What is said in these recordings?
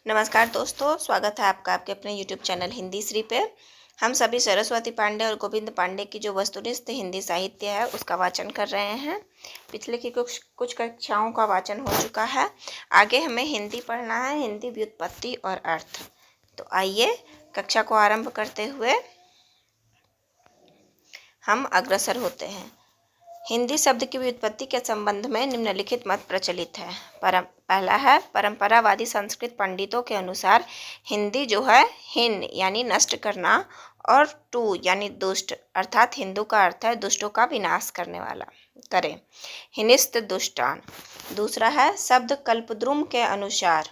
नमस्कार दोस्तों, स्वागत है आपका आपके अपने यूट्यूब चैनल हिंदी श्री पे। हम सभी सरस्वती पांडे और गोविंद पांडे की जो वस्तुनिष्ठ हिंदी साहित्य है उसका वाचन कर रहे हैं। पिछले की कुछ कक्षाओं का वाचन हो चुका है। आगे हमें हिंदी पढ़ना है, हिंदी व्युत्पत्ति और अर्थ। तो आइए कक्षा को आरंभ करते हुए हम अग्रसर होते हैं। हिंदी शब्द की व्युत्पत्ति के संबंध में निम्नलिखित मत प्रचलित है। पहला है, परंपरावादी संस्कृत पंडितों के अनुसार हिंदी जो है हिन यानी नष्ट करना और टू यानी दुष्ट, अर्थात हिंदू का अर्थ है दुष्टों का विनाश करने वाला, करें, हिनिस्त दुष्टान। दूसरा है, शब्द कल्पद्रुम के अनुसार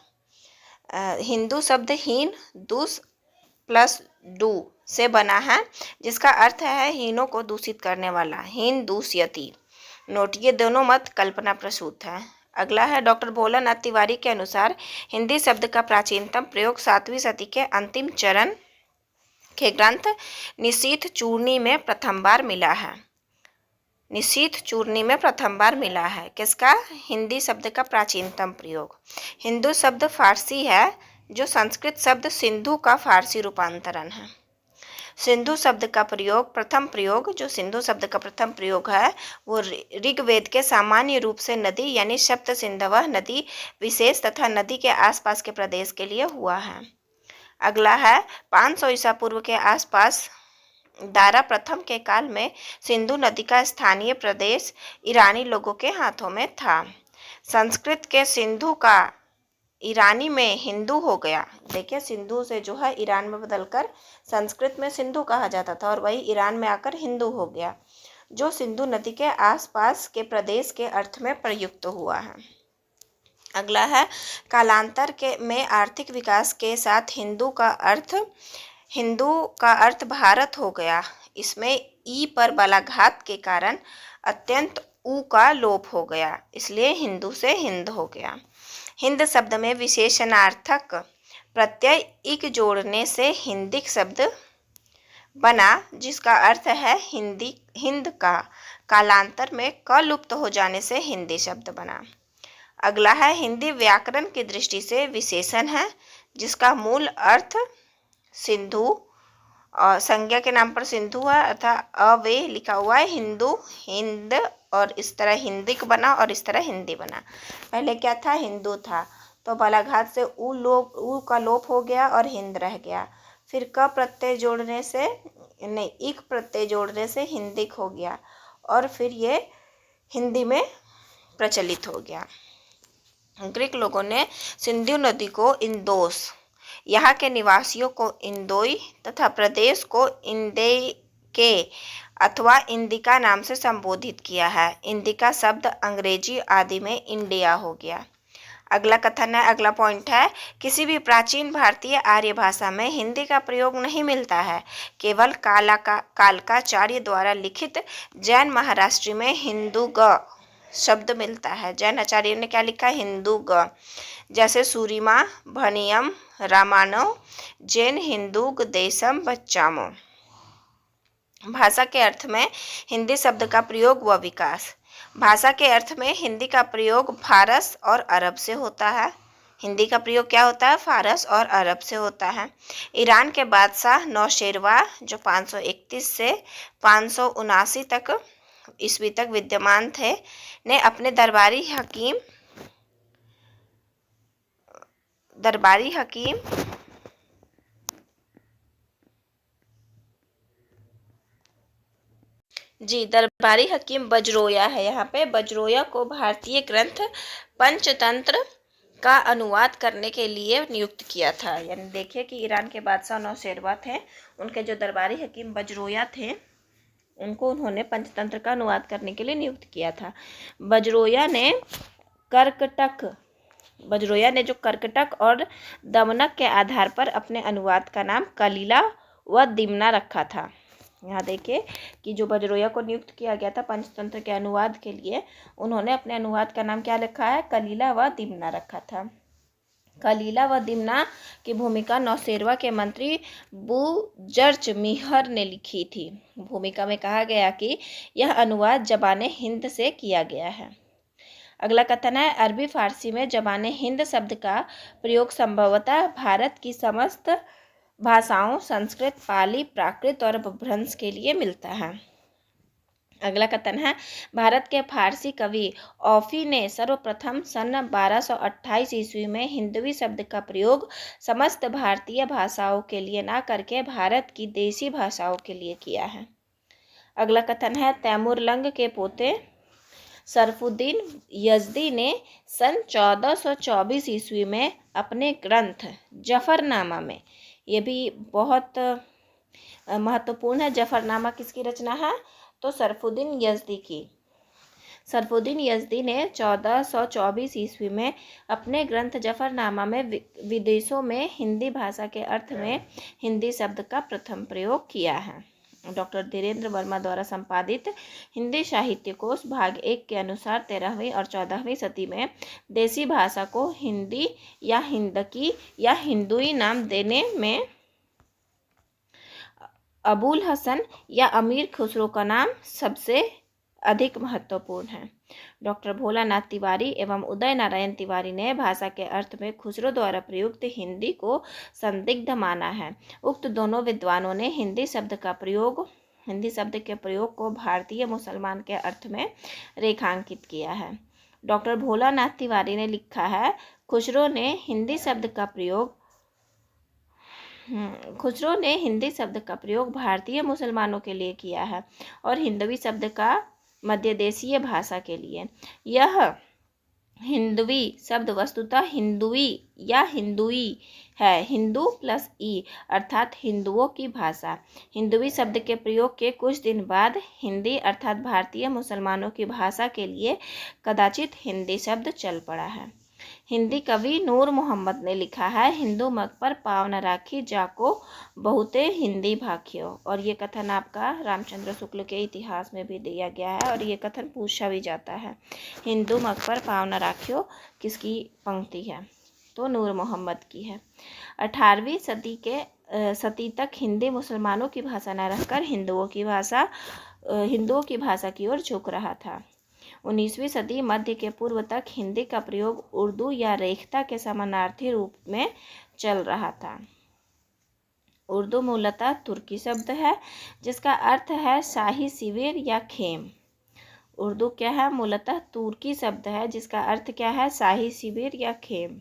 हिंदू शब्द हीन दुष प्लस डू से बना है, जिसका अर्थ है हीनों को दूषित करने वाला, हीन दूषयति। नोट, ये दोनों मत कल्पना प्रसूत है। अगला है, डॉक्टर भोलानाथ तिवारी के अनुसार हिंदी शब्द का प्राचीनतम प्रयोग 7वीं सदी के अंतिम चरण के ग्रंथ निशीथ चूर्णी में प्रथम बार मिला है। निशीथ चूर्णी में प्रथम बार मिला है। किसका? हिंदी शब्द का प्राचीनतम प्रयोग। हिंदू शब्द फारसी है, जो संस्कृत शब्द सिंधु का फारसी रूपांतरण है। सिंधु शब्द का प्रथम प्रयोग जो सिंधु शब्द का प्रथम प्रयोग है वो ऋग्वेद के सामान्य रूप से नदी यानी सप्त सिंधवः नदी विशेष तथा नदी के आसपास के प्रदेश के लिए हुआ है। अगला है, 500 ईसा पूर्व के आसपास दारा प्रथम के काल में सिंधु नदी का स्थानीय प्रदेश ईरानी लोगों के हाथों में था। संस्कृत के सिंधु का ईरानी में हिंदू हो गया। देखिए, सिंधु से जो है ईरान में बदलकर संस्कृत में सिंधु कहा जाता था और वही ईरान में आकर हिंदू हो गया, जो सिंधु नदी के आसपास के प्रदेश के अर्थ में प्रयुक्त हुआ है। अगला है, कालांतर के में आर्थिक विकास के साथ हिंदू का अर्थ भारत हो गया। इसमें ई पर बलाघात के कारण अत्यंत ऊ का लोप हो गया, इसलिए हिंदू से हिंद हो गया। हिंद शब्द में विशेषणार्थक प्रत्यय इक जोड़ने से हिंदिक शब्द बना, जिसका अर्थ है हिंद का कालांतर में क लुप्त हो जाने से हिंदी शब्द बना। अगला है, हिंदी व्याकरण की दृष्टि से विशेषण है, जिसका मूल अर्थ सिंधु और संज्ञा के नाम पर सिंधु है अर्थात अवे लिखा हुआ है, हिंदू हिंद, और इस तरह हिंदिक बना और इस तरह हिंदी बना। पहले क्या था? हिंदू था, तो बालाघात से ऊ का लोप हो गया और हिंद रह गया। फिर क प्रत्यय जोड़ने से नहीं, इक प्रत्यय जोड़ने से हिंदिक हो गया और फिर ये हिंदी में प्रचलित हो गया। ग्रीक लोगों ने सिंधु नदी को इंदोस, यहाँ के निवासियों को इंदोई तथा प्रदेश को इंडेके अथवा इंडिका नाम से संबोधित किया है। इंडिका शब्द अंग्रेजी आदि में इंडिया हो गया। अगला कथन है, अगला पॉइंट है, किसी भी प्राचीन भारतीय आर्य भाषा में हिंदी का प्रयोग नहीं मिलता है। केवल कालकाचार्य द्वारा लिखित जैन महाराष्ट्री में हिंदू ग शब्द मिलता है। जैन आचार्य ने क्या लिखा? हिंदू ग। जैसे सूरिमा भनियम रामानो जैन हिंदूग देशम बच्चामो। भाषा के अर्थ में हिंदी शब्द का प्रयोग व विकास। भाषा के अर्थ में हिंदी का प्रयोग फारस और अरब से होता है। हिंदी का प्रयोग क्या होता है? फारस और अरब से होता है। ईरान के बादशाह नौशेरवा जो 531 से 579 तक ईस्वी तक विद्यमान थे, ने अपने दरबारी हकीम बजरोया है, यहाँ पे बजरोया को भारतीय ग्रंथ पंचतंत्र का अनुवाद करने के लिए नियुक्त किया था। यानी देखिए कि ईरान के बादशाह नौशेरवा थे, उनके जो दरबारी हकीम बजरोया थे, उनको उन्होंने पंचतंत्र का अनुवाद करने के लिए नियुक्त किया था। बजरोया ने जो कर्कटक और दमनक के आधार पर अपने अनुवाद का नाम कलीला व दिमना रखा था। यहाँ देखिए कि जो बजरोया को नियुक्त किया गया था पंचतंत्र के अनुवाद के लिए, उन्होंने अपने अनुवाद का नाम क्या रखा है? कलीला व दिमना रखा था। कलीला व दिमना की भूमिका नौशेरवा के मंत्री बुजर्च मिहर ने लिखी थी। भूमिका में कहा गया कि यह अनुवाद जबाने हिंद से किया गया है। अगला कथन है अरबी फारसी में ज़बान हिंद शब्द का प्रयोग संभवतः भारत की समस्त भाषाओं संस्कृत, पाली, प्राकृत और अपभ्रंश के लिए मिलता है। अगला कथन है भारत के फारसी कवि औफी ने सर्वप्रथम सन 1228 ईस्वी में हिंदवी शब्द का प्रयोग समस्त भारतीय भाषाओं के लिए न करके भारत की देशी भाषाओं के लिए किया है। अगला कथन है तैमूरलंग के पोते सरफुद्दीन यज़दी ने सन 1424 ईस्वी में अपने ग्रंथ जफरनामा में, ये भी बहुत महत्वपूर्ण है, जफरनामा किसकी रचना है तो सरफुद्दीन यज़दी की। सरफुद्दीन यज़दी ने 1424 ईस्वी में अपने ग्रंथ जफरनामा में विदेशों में हिंदी भाषा के अर्थ में हिंदी शब्द का प्रथम प्रयोग किया है। डॉक्टर धीरेन्द्र वर्मा द्वारा संपादित हिंदी साहित्य कोश भाग 1 के अनुसार 13वीं और 14वीं सदी में देसी भाषा को हिंदी या हिंदकी या हिंदुई नाम देने में अबुल हसन या अमीर खुसरो का नाम सबसे अधिक महत्वपूर्ण है। डॉक्टर भोलानाथ तिवारी एवं उदय नारायण तिवारी ने भाषा के अर्थ में खुसरो द्वारा प्रयुक्त हिंदी को संदिग्ध माना है। उक्त दोनों विद्वानों ने हिंदी शब्द के प्रयोग को भारतीय मुसलमान के अर्थ में रेखांकित किया है। डॉक्टर भोलानाथ तिवारी ने लिखा है खुसरो ने हिंदी शब्द का प्रयोग भारतीय मुसलमानों के लिए किया है और हिंदवी शब्द का मध्य देशीय भाषा के लिए। यह हिंदवी शब्द वस्तुतः हिंदुई या हिंदुई है, हिंदू प्लस ई अर्थात हिंदुओं की भाषा। हिंदवी शब्द के प्रयोग के कुछ दिन बाद हिंदी अर्थात भारतीय मुसलमानों की भाषा के लिए कदाचित हिंदी शब्द चल पड़ा है। हिंदी कवि नूर मोहम्मद ने लिखा है हिंदू मग पर पाँव न राखी जाको बहुते हिंदी भाखियो, और ये कथन आपका रामचंद्र शुक्ल के इतिहास में भी दिया गया है और ये कथन पूछा भी जाता है। हिंदू मग पर पाँव न राखियो किसकी पंक्ति है तो नूर मोहम्मद की है। 18वीं सदी तक हिंदी मुसलमानों की भाषा न रहकर हिंदुओं की भाषा की ओर झुक रहा था। 19वीं सदी मध्य के पूर्व तक हिंदी का प्रयोग उर्दू या रेख्ता के समानार्थी रूप में चल रहा था। उर्दू मूलतः तुर्की शब्द है जिसका अर्थ है शाही शिविर या खेम। उर्दू क्या है मूलतः तुर्की शब्द है जिसका अर्थ क्या है शाही शिविर या खेम।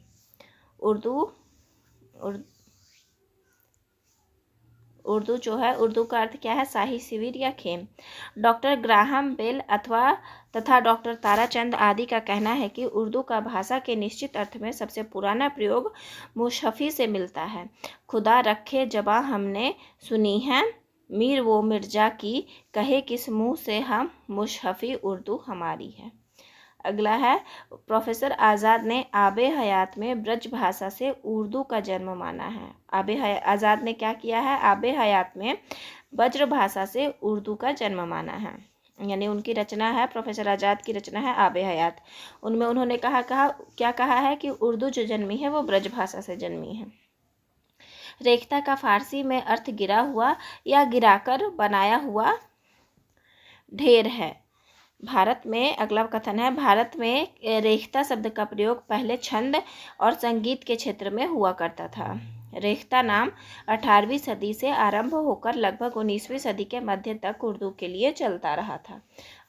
उर्दू जो है उर्दू का अर्थ क्या है शाही शिविर या खेम। डॉक्टर ग्राहम बेल तथा डॉक्टर ताराचंद आदि का कहना है कि उर्दू का भाषा के निश्चित अर्थ में सबसे पुराना प्रयोग मुशफ़ी से मिलता है। खुदा रखे जबां हमने सुनी है मीर वो मिर्जा की, कहे किस मुँह से हम मुशफ़ी उर्दू हमारी है। अगला है प्रोफेसर आज़ाद ने आबे हयात में ब्रज भाषा से उर्दू का जन्म माना है। आज़ाद ने क्या किया है आबे हयात में ब्रज भाषा से उर्दू का जन्म माना है, यानी उनकी रचना है प्रोफेसर आज़ाद की रचना है आबे हयात। उनमें उन्होंने क्या कहा है कि उर्दू जो जन्मी है वो ब्रज भाषा से जन्मी है। रेख्ता का फारसी में अर्थ गिरा हुआ या गिराकर बनाया हुआ ढेर है। भारत में अगला कथन है भारत में रेख्ता शब्द का प्रयोग पहले छंद और संगीत के क्षेत्र में हुआ करता था। रेख्ता नाम 18वीं सदी से आरंभ होकर लगभग 19वीं सदी के मध्य तक उर्दू के लिए चलता रहा था।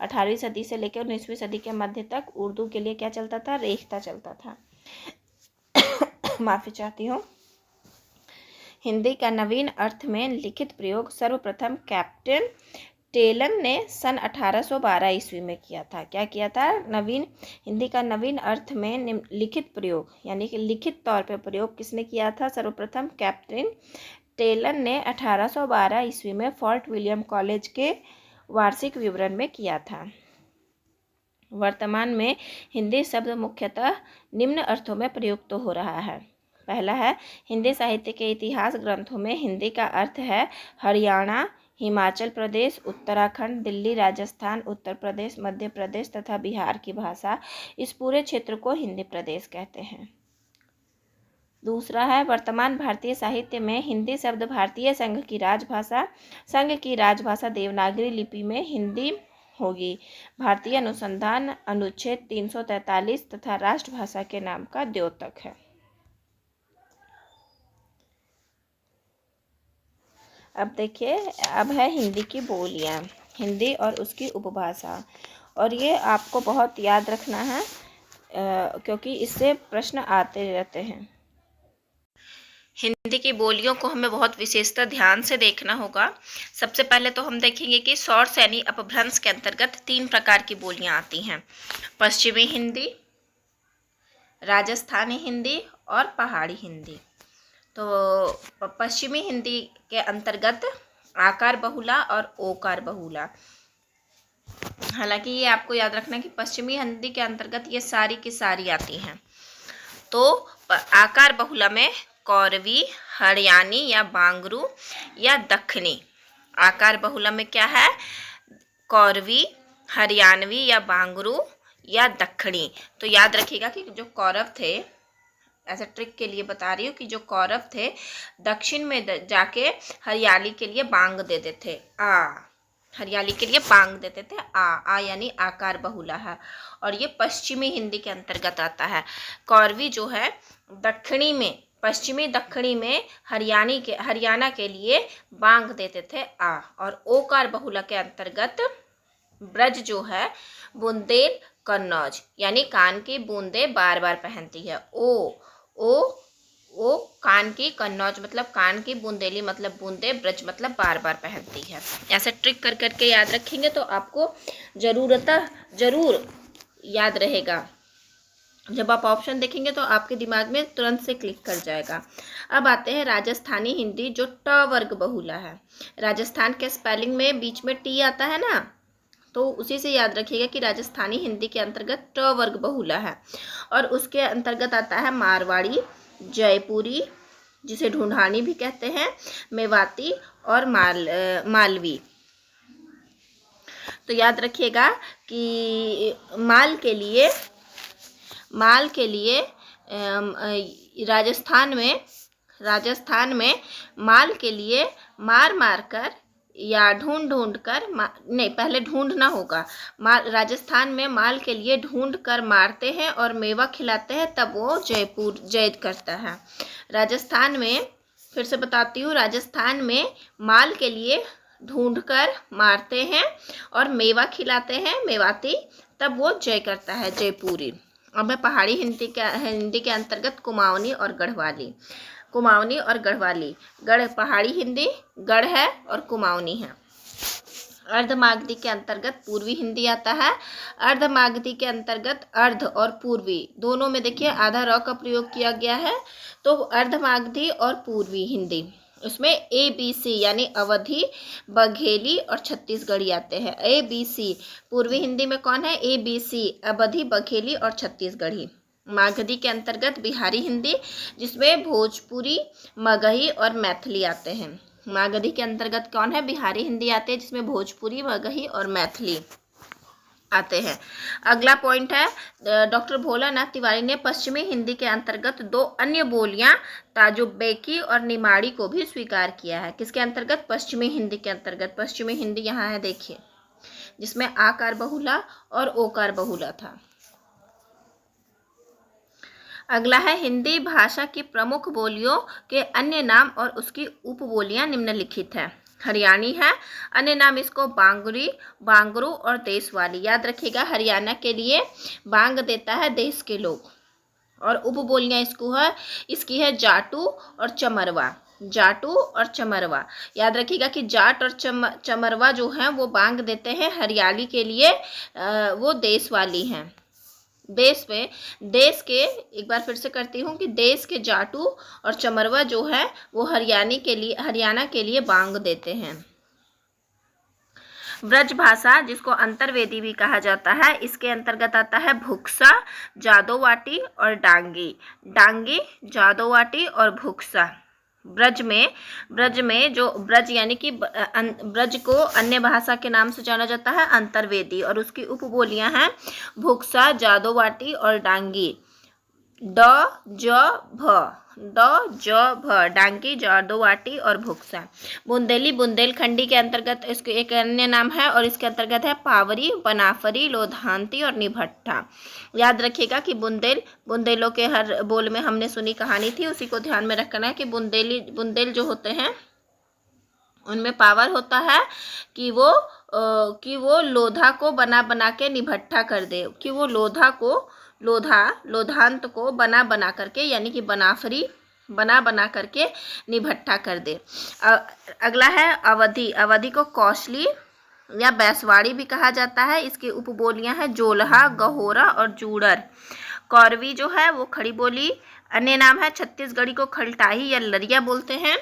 18वीं सदी से लेकर 19वीं सदी के मध्य तक उर्दू के लिए क्या चलता था रेख्ता चलता था। माफ़ी चाहती हूँ। हिंदी का नवीन अर्थ में लिखित प्रयोग सर्वप्रथम कैप्टन टेलन ने सन 1812 ईस्वी में किया था। क्या किया था हिंदी का नवीन अर्थ में लिखित प्रयोग यानी कि लिखित तौर पर प्रयोग किसने किया था सर्वप्रथम कैप्टन टेलन ने 1812 ईस्वी में फोर्ट विलियम कॉलेज के वार्षिक विवरण में किया था। वर्तमान में हिंदी शब्द मुख्यतः निम्न अर्थों में प्रयुक्त हो रहा है। पहला है हिंदी साहित्य के इतिहास ग्रंथों में हिंदी का अर्थ है हरियाणा, हिमाचल प्रदेश, उत्तराखंड, दिल्ली, राजस्थान, उत्तर प्रदेश, मध्य प्रदेश तथा बिहार की भाषा। इस पूरे क्षेत्र को हिंदी प्रदेश कहते हैं। दूसरा है वर्तमान भारतीय साहित्य में हिंदी शब्द भारतीय संघ की राजभाषा देवनागरी लिपि में होगी। भारतीय अनुसंधान अनुच्छेद 343 तथा राष्ट्रभाषा के नाम का द्योतक है। अब देखिए, अब है हिंदी की बोलियां, हिंदी और उसकी उपभाषा। और ये आपको बहुत याद रखना है क्योंकि इससे प्रश्न आते रहते हैं। हिंदी की बोलियों को हमें बहुत विशेषता ध्यान से देखना होगा। सबसे पहले तो हम देखेंगे कि सौर सैनी अपभ्रंश के अंतर्गत 3 प्रकार की बोलियां आती हैं: पश्चिमी हिंदी, राजस्थानी हिंदी और पहाड़ी हिंदी। तो पश्चिमी हिंदी के अंतर्गत आकार बहुला और ओकार बहुला। हालांकि ये आपको याद रखना कि पश्चिमी हिंदी के अंतर्गत ये सारी की सारी आती हैं। तो आकार बहुला में कौरवी, हरियाणी या बांगरू या दक्खनी। आकार बहुला में क्या है? कौरवी, हरियाणवी या बांगरू या दक्खनी। तो याद रखिएगा कि जो कौरव थे, ऐसा ट्रिक के लिए बता रही हूँ कि जो कौरव थे दक्षिण में जाके हरियाली के लिए बांग देते थे। हरियाली के लिए बांग देते थे। आ यानी आकार बहुला है और ये पश्चिमी हिंदी के अंतर्गत आता है। कौरवी जो है दक्षिणी में, पश्चिमी दक्षिणी में हरियाणा के लिए बांग देते थे आ। और ओकार बहुला के अंतर्गत ब्रज जो है बुंदेल कन्नौज, यानी कान की बूंदे बार बार पहनती है। ओ कान की, कन्नौज मतलब कान की, बुंदेली मतलब बूंदे, ब्रज मतलब बार बार पहनती है। ऐसे ट्रिक कर करके याद रखेंगे तो आपको जरूर याद रहेगा। जब आप ऑप्शन देखेंगे तो आपके दिमाग में तुरंत से क्लिक कर जाएगा। अब आते हैं राजस्थानी हिंदी, जो ट वर्ग बहुला है। राजस्थान के स्पेलिंग में बीच में टी आता है ना, तो उसी से याद रखिएगा कि राजस्थानी हिंदी के अंतर्गत ट वर्ग बहुला है। और उसके अंतर्गत आता है मारवाड़ी, जयपुरी जिसे ढूंढानी भी कहते हैं, मेवाती और मालवी। तो याद रखिएगा कि माल के लिए राजस्थान में माल के लिए मार कर या ढूंढ कर, नहीं पहले ढूंढना होगा। राजस्थान में माल के लिए ढूंढ कर मारते हैं और मेवा खिलाते हैं, तब वो जैद करता है। राजस्थान में, फिर से बताती हूँ, राजस्थान में माल के लिए ढूंढ कर मारते हैं और मेवा खिलाते हैं, मेवाती, तब वो जय करता है, जयपुरी। अब है पहाड़ी हिंदी के अंतर्गत कुमाऊनी और गढ़वाली। गढ़ पहाड़ी हिंदी, गढ़ है और कुमाऊनी है। अर्धमागधी के अंतर्गत पूर्वी हिंदी आता है। अर्धमागधी के अंतर्गत अर्ध और पूर्वी दोनों में देखिए आधा र का प्रयोग किया गया है। तो अर्धमागधी और पूर्वी हिंदी, उसमें ABC यानी अवधी, बघेली और छत्तीसगढ़ी आते हैं। ABC पूर्वी हिंदी में कौन है? ABC अवधी, बघेली और छत्तीसगढ़ी। मागधी के अंतर्गत बिहारी हिंदी, जिसमें भोजपुरी, मगही और मैथिली आते हैं। मागधी के अंतर्गत कौन है? बिहारी हिंदी आते हैं, जिसमें भोजपुरी, मगही और मैथिली आते हैं। अगला पॉइंट है, डॉक्टर भोलानाथ तिवारी ने पश्चिमी हिंदी के अंतर्गत 2 अन्य बोलियां ताजुबेकी और निमाड़ी को भी स्वीकार किया है। किसके अंतर्गत? पश्चिमी हिंदी के अंतर्गत। पश्चिमी हिंदी यहाँ है देखिए, जिसमें आकार बहुला और ओकार बहुला था। अगला है, हिंदी भाषा की प्रमुख बोलियों के अन्य नाम और उसकी उपबोलियां निम्नलिखित है। हरियाणी है, अन्य नाम इसको बांगुरी, बांगरू और देशवाली। याद रखिएगा, हरियाणा के लिए बांग देता है देश के लोग। और उपबोलियां इसकी है जाटू और चमरवा। जाटू और चमरवा, याद रखिएगा कि जाट और चमरवा जो हैं वो बांग देते हैं हरियाली के लिए, वो देशवाली हैं। देश के, एक बार फिर से करती हूँ कि देश के जाटू और चमरवा जो है वो हरियाणा के लिए बांग देते हैं। ब्रज भाषा, जिसको अंतर्वेदी भी कहा जाता है, इसके अंतर्गत आता है भुक्सा, जादोवाटी और डांगी, जादोवाटी और भुक्सा। ब्रज में जो ब्रज यानी कि ब्रज को अन्य भाषा के नाम से जाना जाता है अंतर्वेदी, और उसकी उपबोलियां हैं भुक्सा, जादोवाटी और डांगी। ड ज भ ड ज भ डांगी ज दोवाटी और भुक्सा। बुंदेली बुंदेलखंडी के अंतर्गत इसके एक अन्य नाम है और इसके अंतर्गत है पावरी, बनाफरी, लोधांती और निभट्ठा। याद रखिएगा कि बुंदेलों के हर बोल में हमने सुनी कहानी थी, उसी को ध्यान में रखना है कि बुंदेल जो होते हैं उनमें पावर होता है कि वो लोधा को बना के निभट्ठा कर दे, कि वो लोधांत को बना करके यानी कि बनाफरी बना करके निभट्ठा कर दे। अगला है अवधि। अवधि को कौशली या बैसवाड़ी भी कहा जाता है। इसकी उपबोलियां हैं जोलहा, गहोरा और जूड़र। कौरवी जो है वो खड़ी बोली अन्य नाम है। छत्तीसगढ़ी को खलटाही या लरिया बोलते हैं।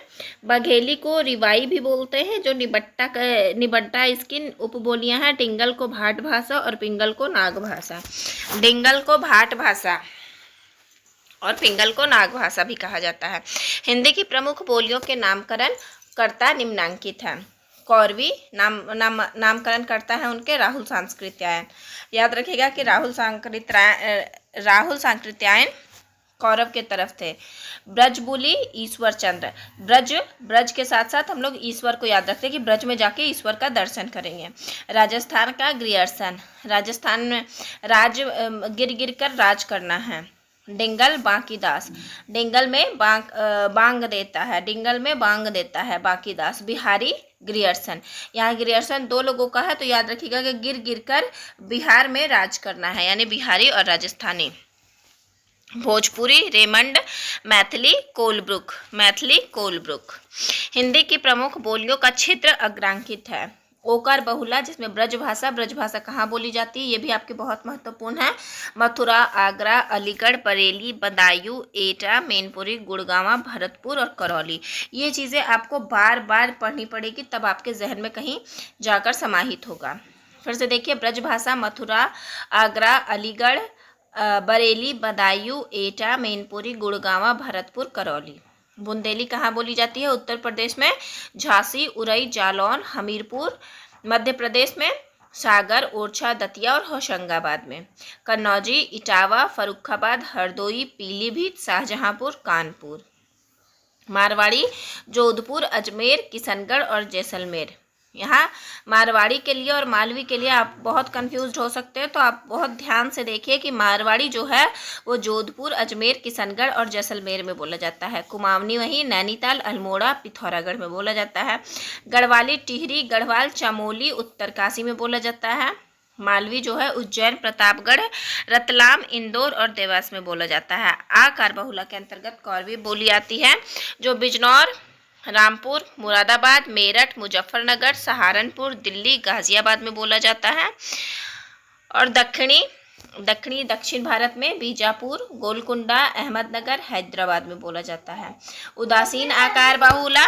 बघेली को रिवाई भी बोलते हैं। जो निबट्टा इसकी उपबोलियां हैं टिंगल को भाट भाषा और पिंगल को नाग भाषा। डिंगल को भाट भाषा और पिंगल को नाग भाषा भी कहा जाता है। हिंदी की प्रमुख बोलियों के नामकरण कर्ता निम्नांकित हैं। कौरवी नामकरण करता है उनके राहुल सांस्कृत्यायन। याद रखिएगा कि राहुल सांस्कृत्यायन कौरव के तरफ थे। ब्रजबुली ईश्वर चंद्र। ब्रज के साथ साथ हम लोग ईश्वर को याद रखते हैं कि ब्रज में जाके ईश्वर का दर्शन करेंगे। राजस्थान का ग्रियर्सन। राजस्थान में गिर कर राज करना है। डिंगल बांकीदास। डिंगल में बांग देता है बांकीदास। बिहारी ग्रियर्सन। यहाँ ग्रियर्सन दो लोगों का है तो याद रखिएगा कि गिर कर बिहार में राज करना है, यानी बिहारी और राजस्थानी। भोजपुरी रेमंड। मैथिली कोलब्रुक। हिंदी की प्रमुख बोलियों का क्षेत्र अग्रांकित है। ओकर बहुला जिसमें ब्रजभाषा कहाँ बोली जाती है ये भी आपके बहुत महत्वपूर्ण है। मथुरा, आगरा, अलीगढ़, बरेली, बदायूं, एटा, मैनपुरी, गुड़गांव, भरतपुर और करौली। ये चीज़ें आपको बार बार पढ़नी पड़ेगी, तब आपके जहन में कहीं जाकर समाहित होगा। फिर से देखिए, ब्रजभाषा मथुरा, आगरा, अलीगढ़, बरेली, बदायूं, एटा, मैनपुरी, गुड़गांव, भरतपुर, करौली। बुंदेली कहाँ बोली जाती है? उत्तर प्रदेश में झांसी, उरई, जालौन, हमीरपुर। मध्य प्रदेश में सागर, ओरछा, दतिया और होशंगाबाद में। कन्नौजी, इटावा, फर्रुखाबाद, हरदोई, पीलीभीत, शाहजहांपुर, कानपुर। मारवाड़ी जोधपुर, अजमेर, किशनगढ़ और जैसलमेर। यहाँ मारवाड़ी के लिए और मालवी के लिए आप बहुत कंफ्यूज हो सकते हैं, तो आप बहुत ध्यान से देखिए कि मारवाड़ी जो है वो जोधपुर, अजमेर, किशनगढ़ और जैसलमेर में बोला जाता है। कुमाऊनी वहीं नैनीताल, अल्मोड़ा, पिथौरागढ़ में बोला जाता है। गढ़वाली टिहरी, गढ़वाल, चमोली, उत्तरकाशी में बोला जाता है। मालवी जो है उज्जैन, प्रतापगढ़, रतलाम, इंदौर और देवास में बोला जाता है। आकार बहुला के अंतर्गत कौरवी बोली आती है जो बिजनौर, रामपुर, मुरादाबाद, मेरठ, मुजफ्फरनगर, सहारनपुर, दिल्ली, गाजियाबाद में बोला जाता है। और दक्षिण भारत में बीजापुर, गोलकुंडा, अहमदनगर, हैदराबाद में बोला जाता है। उदासीन आकार बहुला